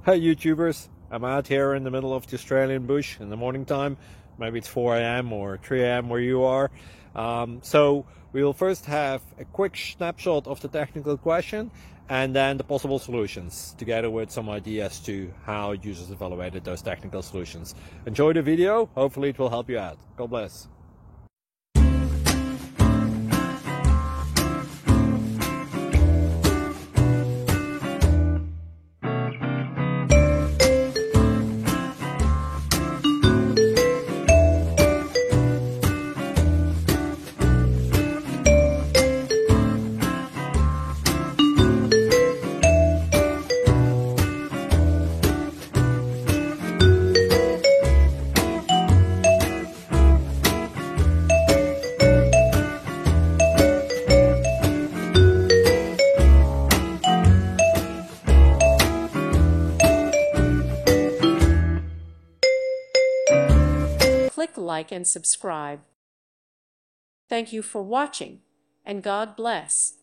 Hey YouTubers, I'm out here in the middle of the Australian bush in the morning time. Maybe it's 4 a.m. or 3 a.m. where you are. So we will first have a quick snapshot of the technical question and then the possible solutions, together with some ideas to how users evaluated those technical solutions. Enjoy the video, hopefully it will help you out. God bless. Click like and subscribe. Thank you for watching, and God bless.